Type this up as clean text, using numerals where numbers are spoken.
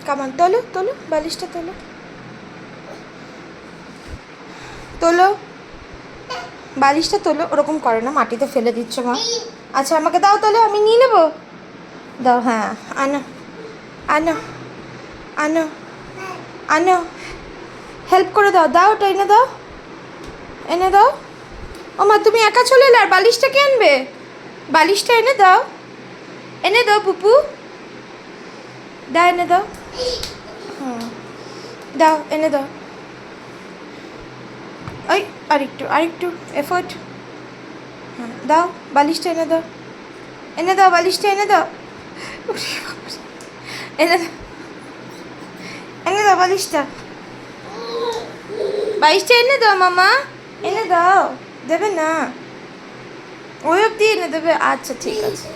কামান তোলো তোলো, বালিশটা তোলো, তোলো বালিশটা তোলো। ওরকম করে না, মাটিতে ফেলে দিচ্ছ মা। আচ্ছা আমাকে দাও তোলো, আমি নিয়ে নেবো। দাও, হ্যাঁ আনো আনো আনো আনো, হেল্প করে দাও, দাও ওটা এনে দাও, এনে দাও। ও মা তুমি একা চলে এলে, আর বালিশটা কে আনবে? বালিশটা এনে দাও, এনে দাও পুপু, দাও এনে দাও। হুম, দাও এনে দাও। ওই আরেকটু এফোর্ট। হ্যাঁ দাও, বালিশটা এনে দাও, এনে দাও বালিশটা এনে দাও, এনে দাও, এনে দাও বালিশটা, বালিশটা এনে দাও মামা, এনে দাও। দেবে না, ওই অবধি এনে দেবে। আচ্ছা ঠিক আছে।